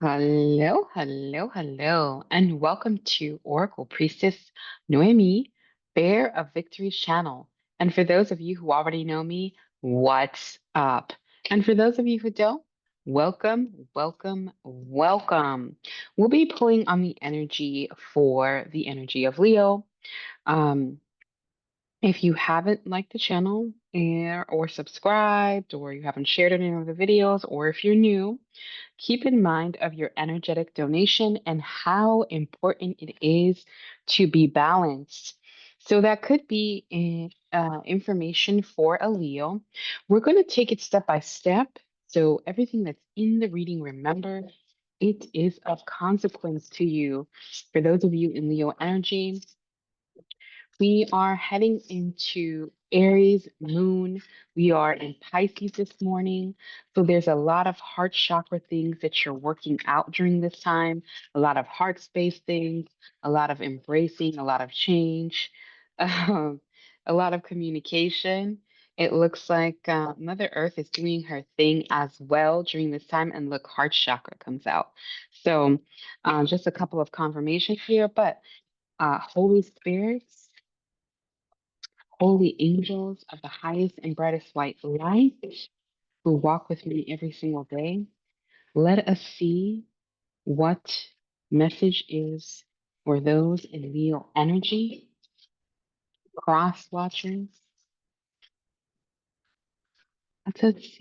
Hello, hello, hello, and welcome to Oracle Priestess Noemi, Bear of Victory's channel. And for those of you who already know me, what's up? And for those of you who don't, welcome, welcome, welcome. We'll be pulling on the energy for the energy of Leo. Um, if you haven't liked the channel or subscribed, or you haven't shared any of the videos, or if you're new, keep in mind of your energetic donation and how important it is to be balanced. So that could be information for a Leo. We're going to take it step by step. So everything that's in the reading, remember, it is of consequence to you. For those of you in Leo energy, we are heading into Aries moon. We are in Pisces this morning. So there's a lot of heart chakra things that you're working out during this time, a lot of heart space things, a lot of embracing, a lot of change, um, a lot of communication. It looks like Mother Earth is doing her thing as well during this time. And look, heart chakra comes out. So just a couple of confirmations here, but Holy Spirits, holy angels of the highest and brightest white light who walk with me every single day, let us see what message is for those in Leo energy, cross watchers. Let's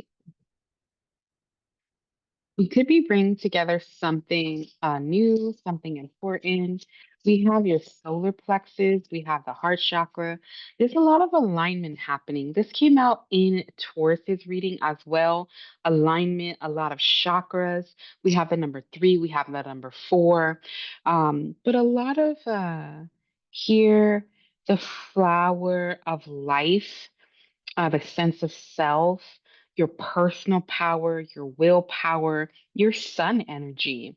we could be bringing together something new, something important. We have your solar plexus, we have the heart chakra. There's a lot of alignment happening. This came out in Taurus's reading as well. Alignment, a lot of chakras. We have the number three, we have the number four. But a lot of here, the flower of life, the sense of self, your personal power, your willpower, your sun energy,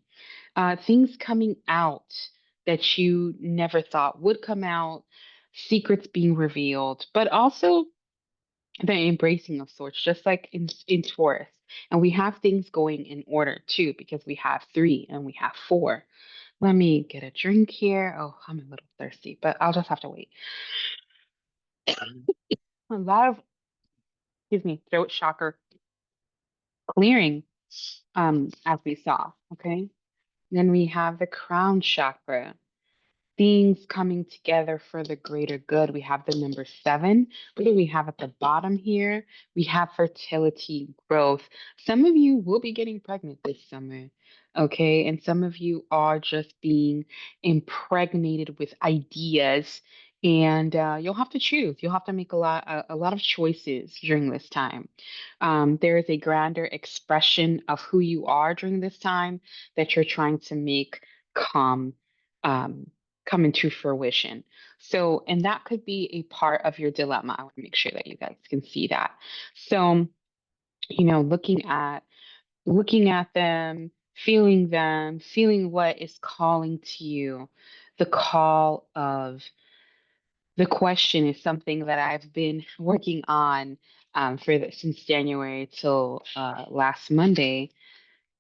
things coming out that you never thought would come out, secrets being revealed, but also the embracing of sorts, just like in Taurus. And we have things going in order too, because we have three and we have four. Let me get a drink here. Oh, I'm a little thirsty, but I'll just have to wait. A lot of, excuse me, throat chakra clearing as we saw. Okay. Then we have the crown chakra, things coming together for the greater good. We have the number seven. What do we have at the bottom here? We have fertility, growth. Some of you will be getting pregnant this summer. Okay. And some of you are just being impregnated with ideas. And you'll have to choose. You'll have to make a lot of choices during this time. There is a grander expression of who you are during this time that you're trying to make come um, come into fruition. So, and that could be a part of your dilemma. I want to make sure that you guys can see that. So, looking at them, feeling what is calling to you. The call of the question is something that I've been working on since January till last Monday,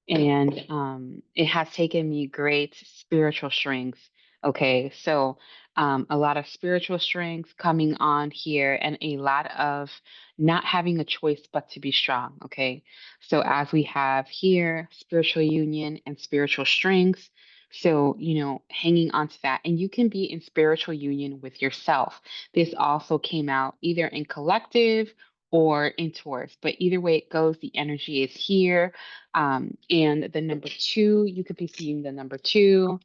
and it has taken me great spiritual strength. Okay, so a lot of spiritual strength coming on here, and a lot of not having a choice but to be strong. Okay, so as we have here, spiritual union and spiritual strength. So, hanging on to that. And you can be in spiritual union with yourself. This also came out either in collective or in Taurus, but either way it goes, the energy is here, and the number two, you could be seeing the number two.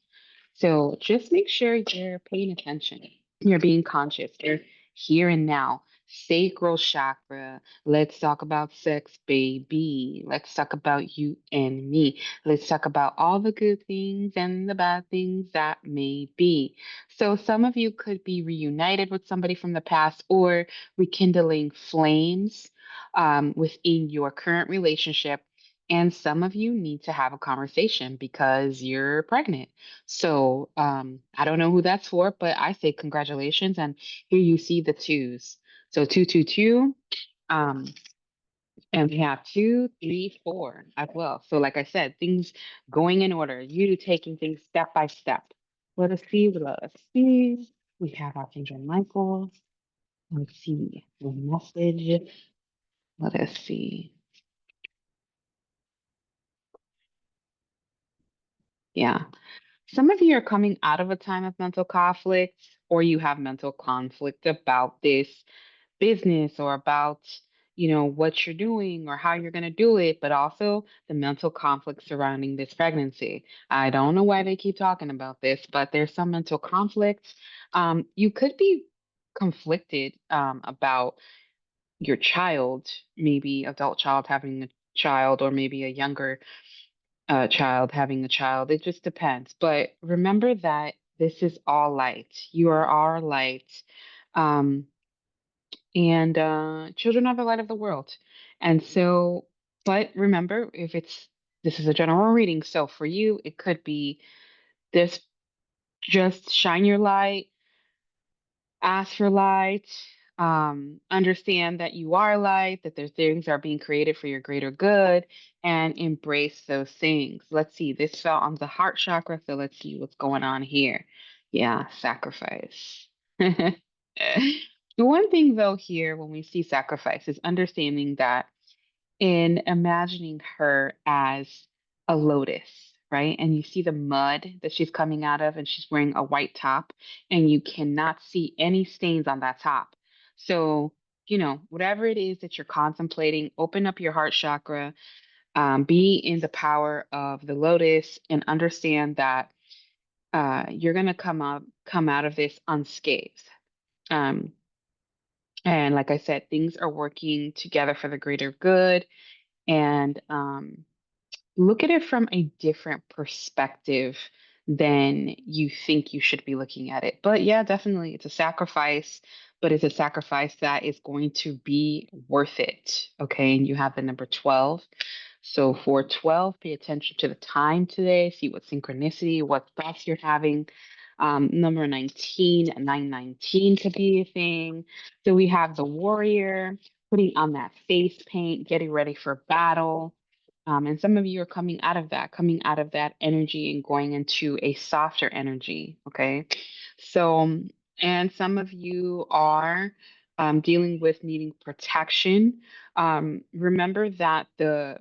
So just make sure you're paying attention. You're being conscious. You're here and now. Sacral chakra. Let's talk about sex, baby. Let's talk about you and me. Let's talk about all the good things and the bad things that may be. So, some of you could be reunited with somebody from the past or rekindling flames within your current relationship. And some of you need to have a conversation because you're pregnant. So I don't know who that's for, but I say congratulations. And here you see the twos. So 222. Um, And we have two, three, four as well. So, like I said, things going in order, you taking things step by step. Let us see. Let us see. We have Archangel Michael. Let's see the message. Let us see. Yeah. Some of you are coming out of a time of mental conflict, or you have mental conflict about this business or about, what you're doing or how you're going to do it, but also the mental conflict surrounding this pregnancy. I don't know why they keep talking about this, but there's some mental conflicts. You could be conflicted about your child, maybe adult child having a child, or maybe a younger child having a child. It just depends. But remember that this is all light. You are our light. Um, and children are the light of the world. And so, but remember, this is a general reading. So for you, it could be this: just shine your light, ask for light, understand that you are light, that there's things are being created for your greater good, and embrace those things. Let's see, this fell on the heart chakra, so let's see what's going on here. Yeah, sacrifice. The one thing though here when we see sacrifice is understanding that in imagining her as a lotus, right? And you see the mud that she's coming out of, and she's wearing a white top, and you cannot see any stains on that top. So, whatever it is that you're contemplating, open up your heart chakra, be in the power of the lotus, and understand that you're gonna come out of this unscathed. Um, and like I said, things are working together for the greater good. And look at it from a different perspective than you think you should be looking at it. But yeah, definitely, it's a sacrifice, but it's a sacrifice that is going to be worth it. Okay. And you have the number 12. So for 12, pay attention to the time today, see what synchronicity, what thoughts you're having. Number 19, 919 could be a thing. So we have the warrior putting on that face paint, getting ready for battle. And some of you are coming out of that energy and going into a softer energy. Okay. So, and some of you are dealing with needing protection. Remember that the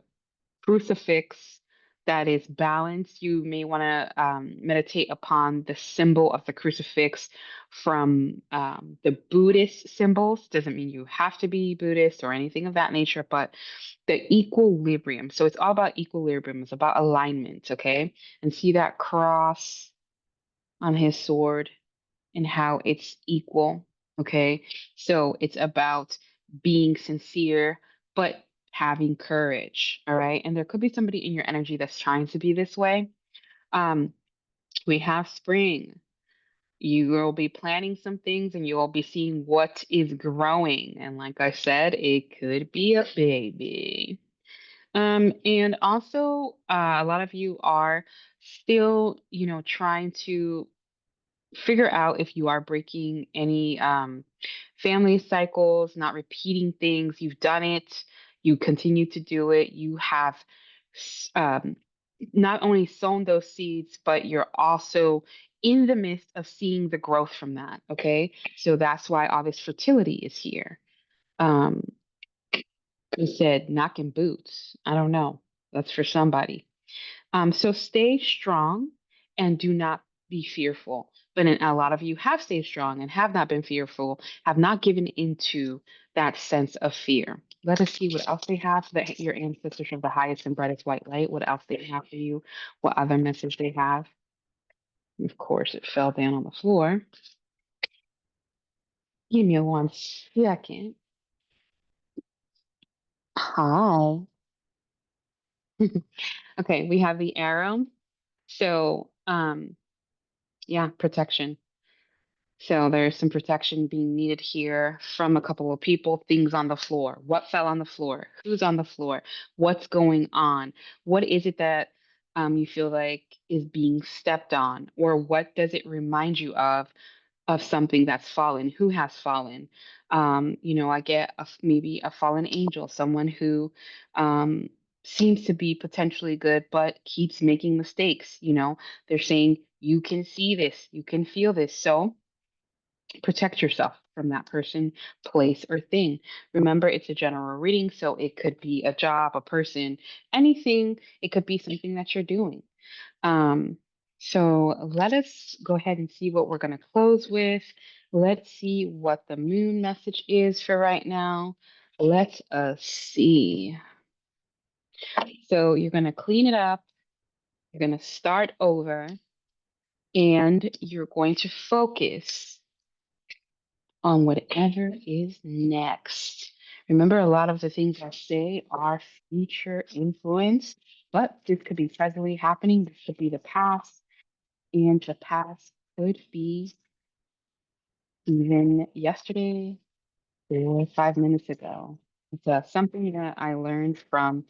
crucifix that is balanced, you may want to meditate upon the symbol of the crucifix from the Buddhist symbols. Doesn't mean you have to be Buddhist or anything of that nature, but the equilibrium. So it's all about equilibrium. It's about alignment, okay? And see that cross on his sword and how it's equal, okay? So it's about being sincere, but having courage, all right? And there could be somebody in your energy that's trying to be this way. Um, we have spring. You will be planning some things and you will be seeing what is growing. And like I said, it could be a baby. And also, a lot of you are still, trying to figure out if you are breaking any family cycles, not repeating things. You've done it, you continue to do it. You have s- um, not only sown those seeds, but you're also in the midst of seeing the growth from that. Okay. So that's why all this fertility is here. Um, you said knocking boots. I don't know. That's for somebody. So stay strong and do not be fearful. But a lot of you have stayed strong and have not been fearful, have not given into that sense of fear. Let us see what else they have for your ancestors of the highest and brightest white light. What else they have for you? What other message they have? Of course, it fell down on the floor. Give me 1 second. Hi. Okay, we have the arrow. So, yeah, protection. So there's some protection being needed here from a couple of people, things on the floor. What fell on the floor? Who's on the floor? What's going on? What is it that you feel like is being stepped on? Or what does it remind you of of something that's fallen, who has fallen. I get maybe a fallen angel, someone who um, seems to be potentially good, but keeps making mistakes. They're saying, you can see this, you can feel this. So protect yourself from that person, place, or thing. Remember, it's a general reading, so it could be a job, a person, anything. It could be something that you're doing. Um, so let us go ahead and see what we're going to close with. Let's see what the moon message is for right now. Let us see. So you're going to clean it up. You're going to start over and you're going to focus on whatever is next. Remember, a lot of the things I say are future influence, but this could be presently happening. This could be the past, and the past could be even yesterday or 5 minutes ago. It's something that I learned from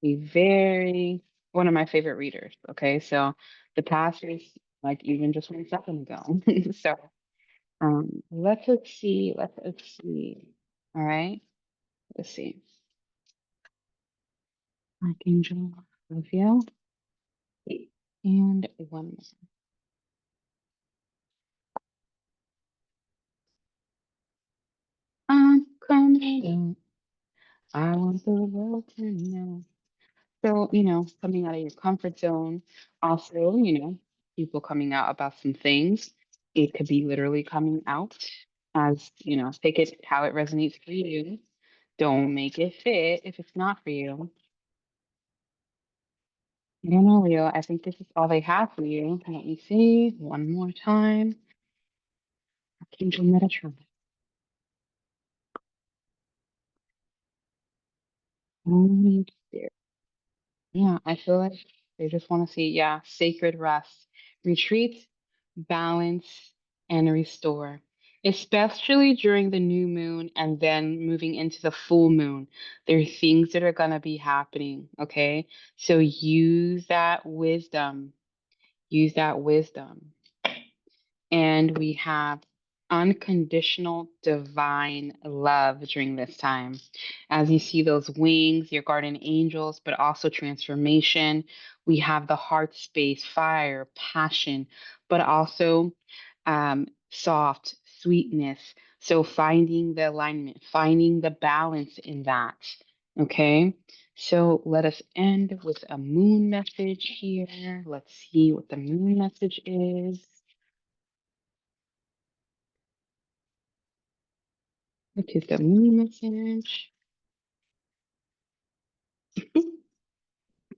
a very one of my favorite readers. Okay, so the past is like even just 1 second ago. So let us see. Let us see. All right, let's see. Archangel Raphael and one more. I'm coming. I want the world to know. So, coming out of your comfort zone, also, people coming out about some things. It could be literally coming out as, take it how it resonates for you. Don't make it fit if it's not for you. I don't know, Leo. I think this is all they have for you. Let me see one more time. Archangel Metatron. Holy Spirit. Yeah, I feel like they just want to see, yeah, sacred rest, retreat, balance, and restore, especially during the new moon and then moving into the full moon. There are things that are going to be happening, okay? So use that wisdom. And we have unconditional divine love during this time. As you see those wings, your guardian angels, but also transformation. We have the heart space, fire, passion, but also soft sweetness. So finding the alignment, finding the balance in that. Okay. So let us end with a moon message here. Let's see what the moon message is. Which is the moon message.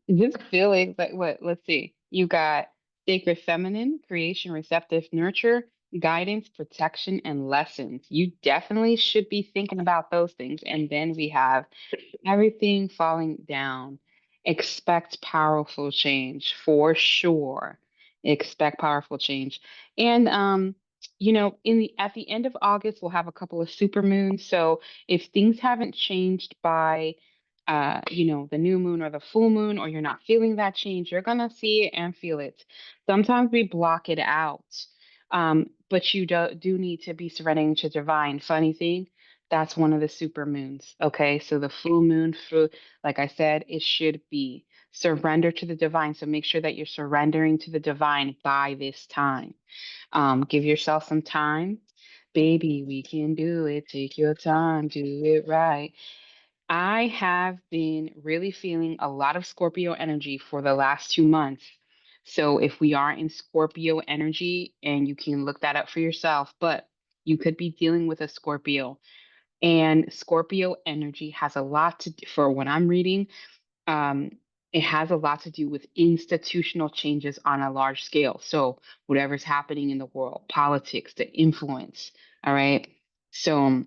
This feeling like what? Let's see. You got sacred feminine, creation, receptive nurture, guidance, protection, and lessons. You definitely should be thinking about those things. And then we have everything falling down. Expect powerful change for sure. Expect powerful change. And in the at the end of August, we'll have a couple of super moons. So if things haven't changed by the new moon or the full moon, or you're not feeling that change, you're gonna see it and feel it. Sometimes we block it out. But you do need to be surrendering to divine. Funny thing, that's one of the super moons. Okay. So the full moon, like I said, it should be surrender to the divine. So make sure that you're surrendering to the divine by this time. Give yourself some time. Baby, we can do it. Take your time, do it right. I have been really feeling a lot of Scorpio energy for the last 2 months. So if we are in Scorpio energy, and you can look that up for yourself, but you could be dealing with a Scorpio. And Scorpio energy has a lot to do, for what I'm reading, um, it has a lot to do with institutional changes on a large scale. So whatever's happening in the world, politics, the influence, all right? So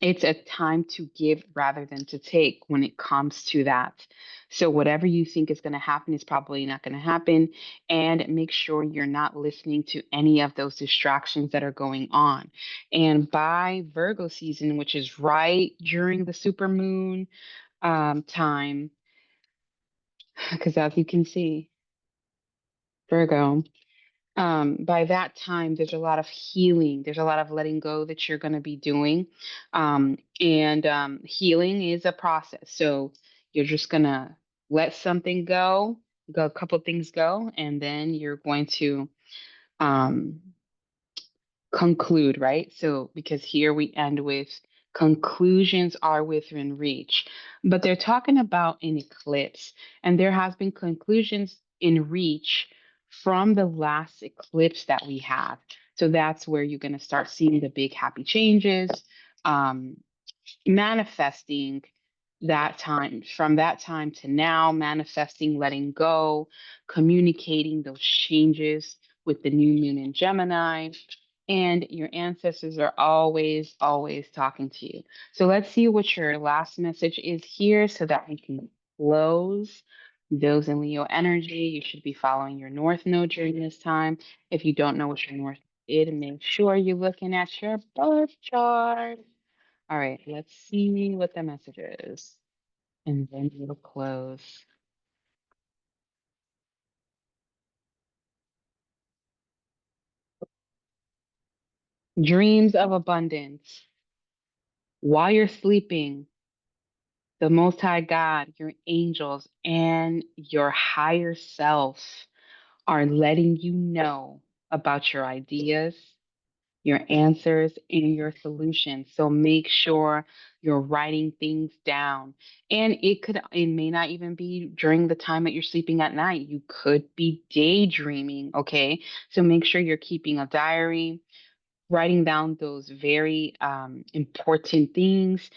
it's a time to give rather than to take when it comes to that. So, whatever you think is going to happen is probably not going to happen. And make sure you're not listening to any of those distractions that are going on. And by Virgo season, which is right during the supermoon time, because as you can see, Virgo. By that time, there's a lot of healing, there's a lot of letting go that you're going to be doing. And Healing is a process. So you're just going to let something go, a couple things go, and then you're going to um, conclude, right? So, because here we end with conclusions are within reach, but they're talking about an eclipse, and there has been conclusions in reach from the last eclipse that we have. So that's where you're going to start seeing the big happy changes. Um, Manifesting that time from that time to now, manifesting letting go, communicating those changes with the new moon in Gemini, and your ancestors are always talking to you. So let's see what your last message is here so that we can close. Those in Leo energy, you should be following your north node during this time. If you don't know what your north is, make sure you're looking at your birth chart. All right, let's see what the message is. And then we'll close. Dreams of abundance. While you're sleeping, the Most High God, your angels, and your higher self are letting you know about your ideas, your answers, and your solutions. So make sure you're writing things down. And it may not even be during the time that you're sleeping at night. You could be daydreaming, okay? So make sure you're keeping a diary, writing down those very important things.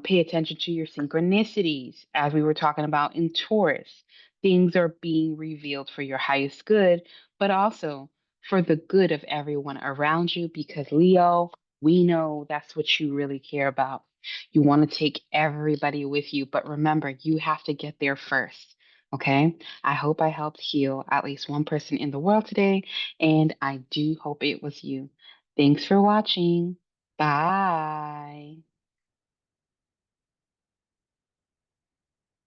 Pay attention to your synchronicities, as we were talking about in Taurus. Things are being revealed for your highest good, but also for the good of everyone around you, because Leo, we know that's what you really care about. You want to take everybody with you, but remember, you have to get there first. Okay. I hope I helped heal at least one person in the world today, and I do hope it was you. Thanks for watching. Bye.